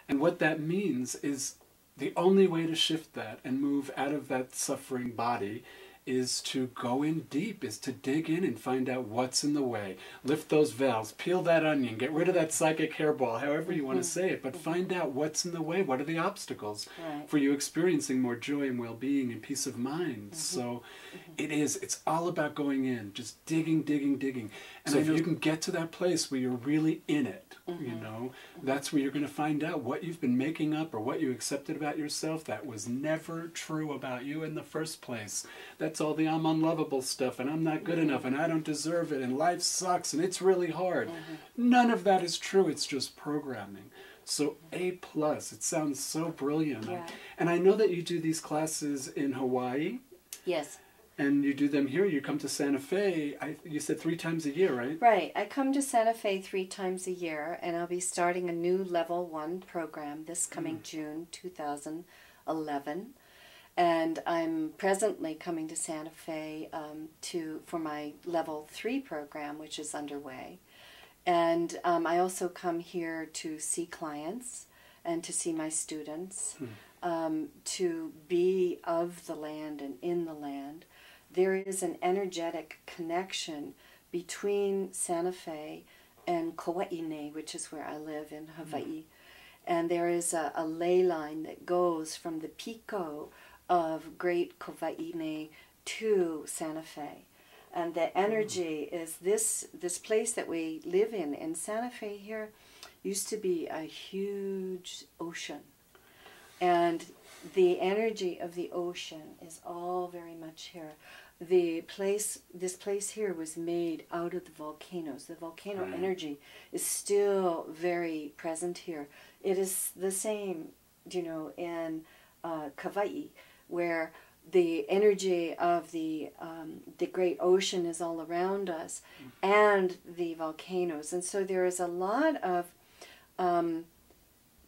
And what that means is the only way to shift that and move out of that suffering body is to go in deep, is to dig in and find out what's in the way. Lift those veils, peel that onion, get rid of that psychic hairball, however you want to say it, but find out what's in the way. What are the obstacles for you experiencing more joy and well-being and peace of mind? So it's all about going in, just digging, digging, digging. And so if you can get to that place where you're really in it, you know, that's where you're going to find out what you've been making up or what you accepted about yourself that was never true about you in the first place. That's all the I'm unlovable stuff, and I'm not good enough, and I don't deserve it, and life sucks, and it's really hard. None of that is true. It's just programming. So A+, it sounds so brilliant. And I know that you do these classes in Hawaii. Yes. And you do them here. You come to Santa Fe, you said 3 times a year, right? Right. I come to Santa Fe 3 times a year, and I'll be starting a new Level 1 program this coming June 2011. And I'm presently coming to Santa Fe for my Level 3 program, which is underway. And I also come here to see clients and to see my students, to be of the land and in the land. There is an energetic connection between Santa Fe and Kauai, which is where I live in Hawaii. And there is a ley line that goes from the Pico of Great Kauai to Santa Fe. And the energy is this place that we live in Santa Fe here used to be a huge ocean. And the energy of the ocean is all very much here. This place here was made out of the volcanoes. The volcano energy is still very present here. It is the same, you know, in Kauai, where the energy of the great ocean is all around us, and the volcanoes. And so there is a lot of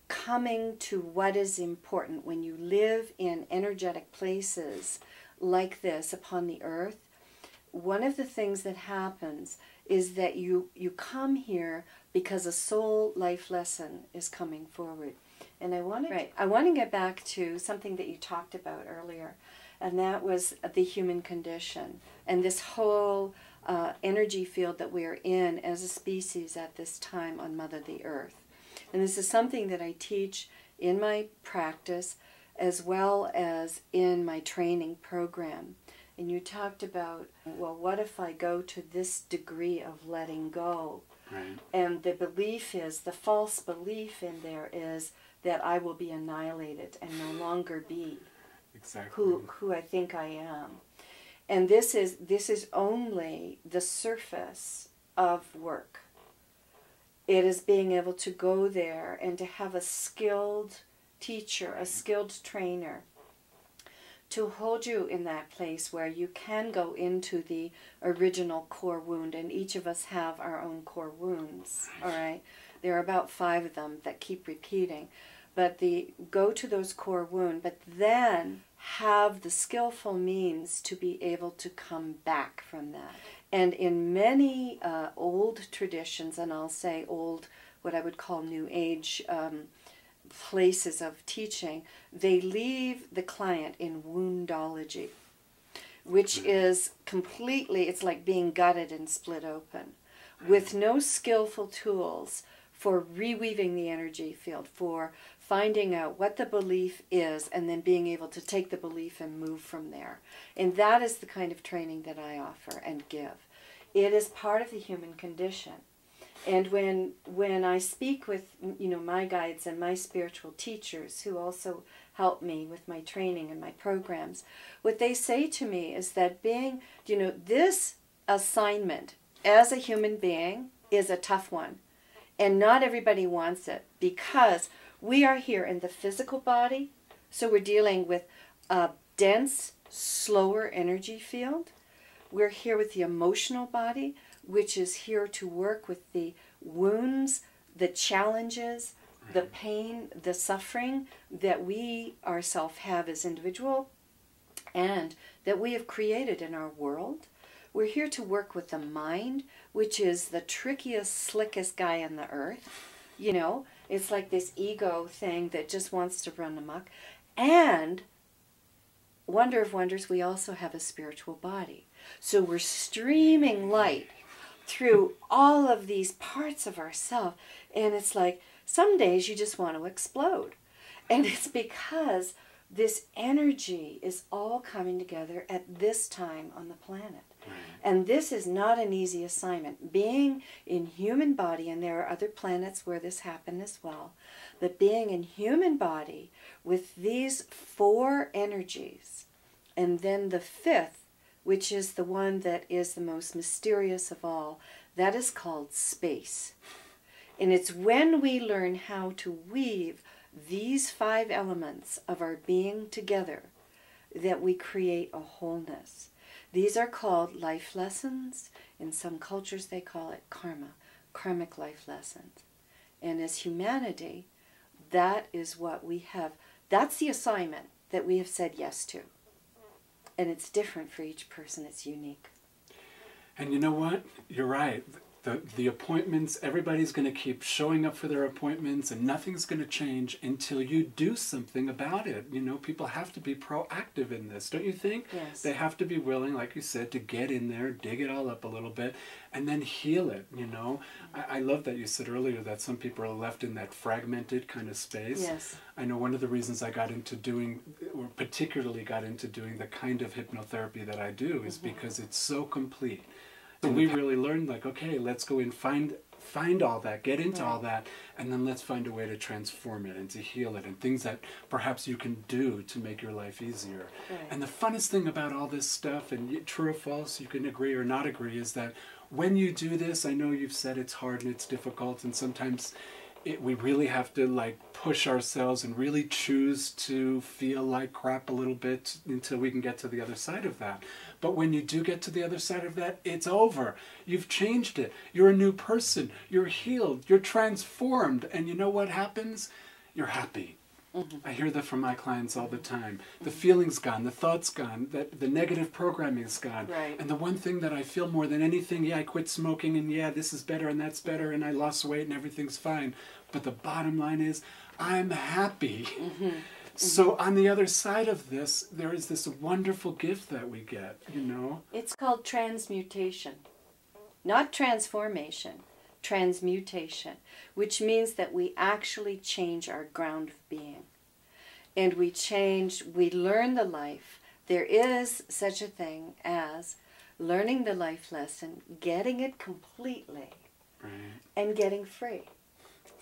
coming to what is important when you live in energetic places like this upon the earth. One of the things that happens is that you come here because a soul life lesson is coming forward. And I want to get back to something that you talked about earlier, and that was the human condition and this whole energy field that we are in as a species at this time on Mother the Earth. And this is something that I teach in my practice as well as in my training program. And you talked about, well, what if I go to this degree of letting go? And the belief is, the false belief in there is that I will be annihilated and no longer be who I think I am. And this is only the surface of work. It is being able to go there and to have a skilled teacher, a skilled trainer, to hold you in that place where you can go into the original core wound. And each of us have our own core wounds, all right? There are about 5 of them that keep repeating. But go to those core wounds, but then have the skillful means to be able to come back from that. And in many old traditions, and I'll say old, what I would call New Age places of teaching, they leave the client in woundology, which is completely, it's like being gutted and split open, with no skillful tools for reweaving the energy field, for finding out what the belief is, and then being able to take the belief and move from there. And that is the kind of training that I offer and give. It is part of the human condition. And when I speak with, you know, my guides and my spiritual teachers who also help me with my training and my programs, what they say to me is that being, you know, this assignment as a human being is a tough one. And not everybody wants it, because we are here in the physical body, so we're dealing with a dense, slower energy field. We're here with the emotional body, which is here to work with the wounds, the challenges, the pain, the suffering that we ourselves have as individuals and that we have created in our world. We're here to work with the mind, which is the trickiest, slickest guy on the earth, you know, It's like this ego thing that just wants to run amok. And wonder of wonders, we also have a spiritual body. So we're streaming light through all of these parts of ourselves. And it's like some days you just want to explode. And it's because this energy is all coming together at this time on the planet. And this is not an easy assignment. Being in human body, and there are other planets where this happened as well, but being in human body with these 4 energies, and then the 5th, which is the one that is the most mysterious of all, that is called space. And it's when we learn how to weave these 5 elements of our being together that we create a wholeness. These are called life lessons. In some cultures they call it karma, karmic life lessons. And as humanity, that is what we have, that's the assignment that we have said yes to. And it's different for each person, it's unique. And you know what? You're right. The appointments, everybody's going to keep showing up for their appointments, and nothing's going to change until you do something about it. You know, people have to be proactive in this, don't you think? Yes. They have to be willing, like you said, to get in there, dig it all up a little bit, and then heal it, you know? I love that you said earlier that some people are left in that fragmented kind of space. Yes. I know one of the reasons I got into doing, or particularly got into doing the kind of hypnotherapy that I do is because it's so complete. So we really learned, like, okay, let's go and find all that, get into all that, and then let's find a way to transform it and to heal it, and things that perhaps you can do to make your life easier. Right. And the funnest thing about all this stuff, and true or false, you can agree or not agree, is that when you do this, I know you've said it's hard and it's difficult, and sometimes we really have to like push ourselves and really choose to feel like crap a little bit until we can get to the other side of that. But when you do get to the other side of that, it's over. You've changed it. You're a new person. You're healed. You're transformed. And you know what happens? You're happy. I hear that from my clients all the time. The feeling's gone, the thought's gone, the negative programming's gone. Right. And the one thing that I feel more than anything, yeah, I quit smoking, and yeah, this is better and that's better, and I lost weight and everything's fine. But the bottom line is, I'm happy. So on the other side of this, there is this wonderful gift that we get, you know? It's called transmutation, not transformation. Transmutation, which means that we actually change our ground of being. And we learn the life. There is such a thing as learning the life lesson, getting it completely, and getting free.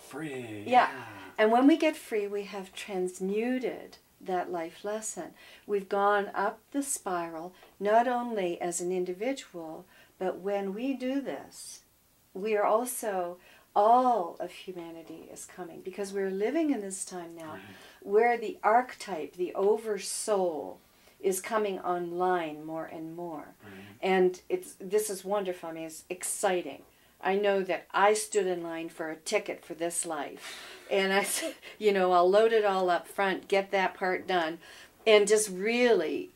Free. Yeah. And when we get free, we have transmuted that life lesson. We've gone up the spiral, not only as an individual, but when we do this, we are also, all of humanity is coming, because we're living in this time now where the archetype, the oversoul, is coming online more and more. And this is wonderful. I mean, it's exciting. I know that I stood in line for a ticket for this life. And I said, you know, I'll load it all up front, get that part done, and just really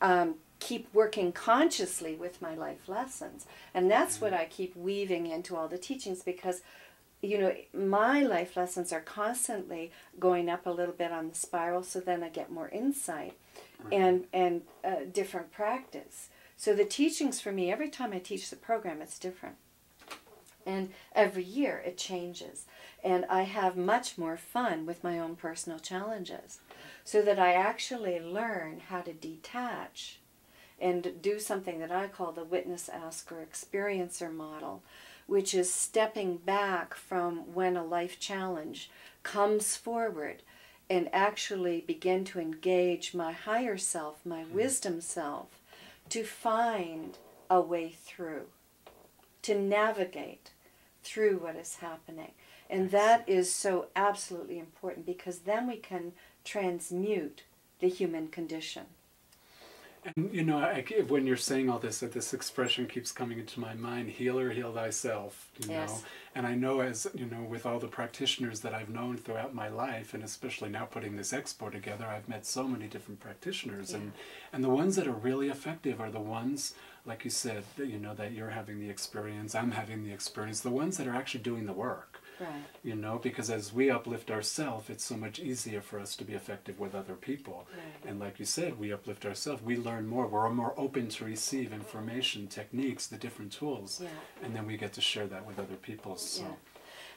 keep working consciously with my life lessons. And that's what I keep weaving into all the teachings, because, you know, my life lessons are constantly going up a little bit on the spiral, so then I get more insight and different practice. So the teachings for me, every time I teach the program, it's different. And every year it changes. And I have much more fun with my own personal challenges, so that I actually learn how to detach and do something that I call the witness, asker, experiencer model, which is stepping back from when a life challenge comes forward and actually begin to engage my higher self, my wisdom self, to find a way through, to navigate through what is happening. And that is so absolutely important, because then we can transmute the human condition. And, you know, when you're saying all this, that this expression keeps coming into my mind, healer, heal thyself, you know. And I know, as, you know, with all the practitioners that I've known throughout my life, and especially now putting this expo together, I've met so many different practitioners. And the ones that are really effective are the ones, like you said, that, you know, that you're having the experience, I'm having the experience, the ones that are actually doing the work. Right. You know, because as we uplift ourselves, it's so much easier for us to be effective with other people. Right. And like you said, we uplift ourselves, we learn more, we're more open to receive information, techniques, the different tools, Yeah. and then we get to share that with other people. So, Yeah.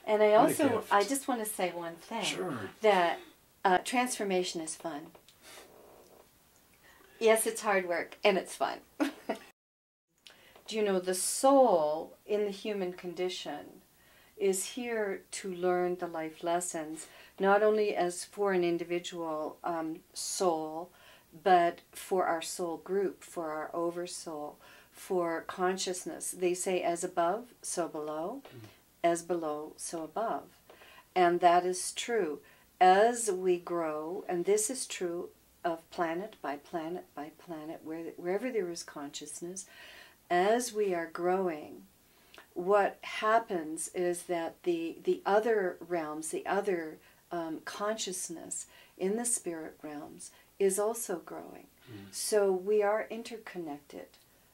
And I what a also, gift. I just want to say one thing. Sure. That transformation is fun. Yes, it's hard work, and it's fun. Do you know, the soul in the human condition is here to learn the life lessons, not only as for an individual soul, but for our soul group, for our oversoul, for consciousness. They say, as above, so below, as below, so above. And that is true. As we grow, and this is true of planet by planet by planet, wherever there is consciousness, as we are growing, what happens is that the other realms, the other consciousness in the spirit realms is also growing. So we are interconnected,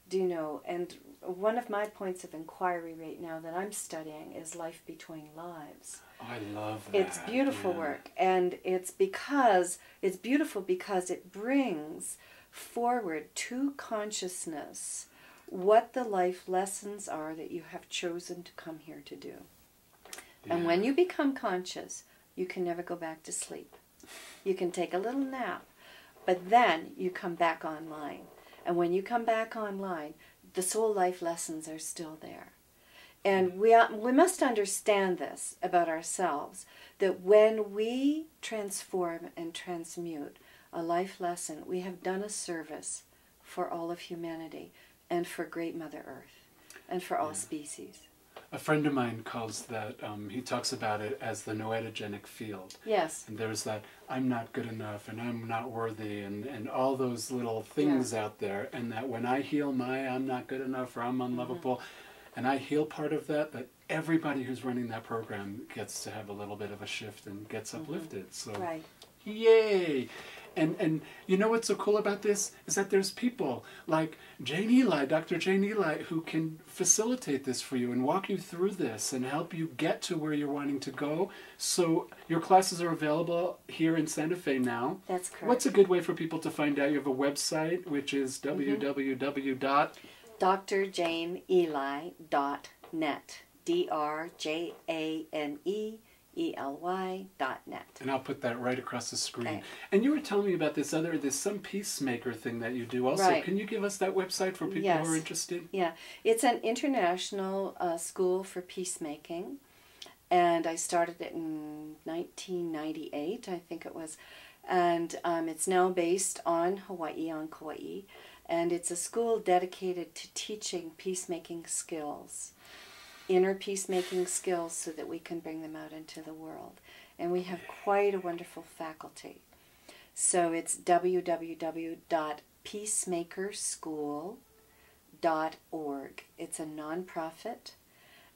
do you know? And one of my points of inquiry right now that I'm studying is life between lives. Oh, I love that. It's beautiful work, and it's beautiful because it brings forward to consciousness what the life lessons are that you have chosen to come here to do. Yeah. And when you become conscious, you can never go back to sleep. You can take a little nap, but then you come back online. And when you come back online, the soul life lessons are still there. And we must understand this about ourselves, that when we transform and transmute a life lesson, we have done a service for all of humanity and for Great Mother Earth and for all species. A friend of mine calls that, he talks about it as the noetogenic field. Yes. And there's that, I'm not good enough and I'm not worthy and all those little things out there. And that when I heal my I'm not good enough or I'm unlovable, and I heal part of that, that everybody who's running that program gets to have a little bit of a shift and gets uplifted. So, Right. Yay! And you know what's so cool about this is that there's people like Jane Eli, Dr. Jane Eli, who can facilitate this for you and walk you through this and help you get to where you're wanting to go. So your classes are available here in Santa Fe now. That's correct. What's a good way for people to find out? You have a website, which is drjaneeli.net. DRJANEELY.net. And I'll put that right across the screen. Okay. And you were telling me about there's some peacemaker thing that you do also. Right. Can you give us that website for people who are interested? Yeah, it's an international school for peacemaking, and I started it in 1998, I think it was, and it's now based on Hawaii, on Kauai, and it's a school dedicated to teaching peacemaking skills, inner peacemaking skills, so that we can bring them out into the world. And we have quite a wonderful faculty. So it's www.peacemakerschool.org. It's a nonprofit,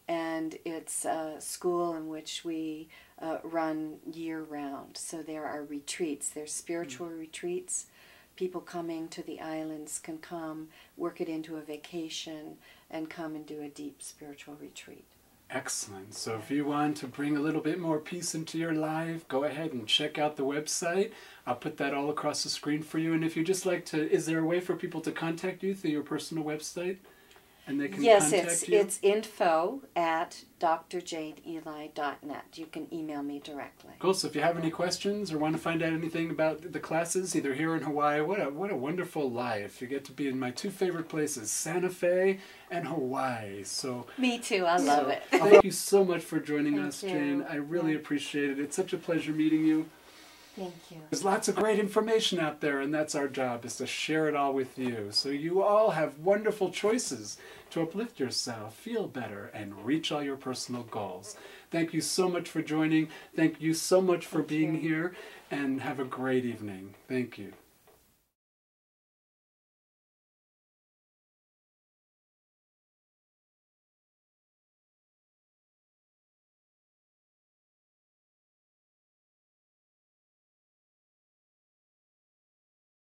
and it's a school in which we run year-round. So there are retreats. There's spiritual retreats. People coming to the islands can come, work it into a vacation, and come and do a deep spiritual retreat. Excellent. So if you want to bring a little bit more peace into your life, go ahead and check out the website. I'll put that all across the screen for you. And if you just like to, is there a way for people to contact you through your personal website? And they can contact you? Yes, it's info@drjaneeli.net. You can email me directly. Cool. So if you have any questions or want to find out anything about the classes, either here in Hawaii, what a wonderful life. You get to be in my two favorite places, Santa Fe and Hawaii. So Me too. I love it. Thank you so much for joining us, you. Jane. I really appreciate it. It's such a pleasure meeting you. Thank you. There's lots of great information out there, and that's our job, is to share it all with you. So you all have wonderful choices to uplift yourself, feel better, and reach all your personal goals. Thank you so much for joining. Thank you so much for being here, and have a great evening. Thank you.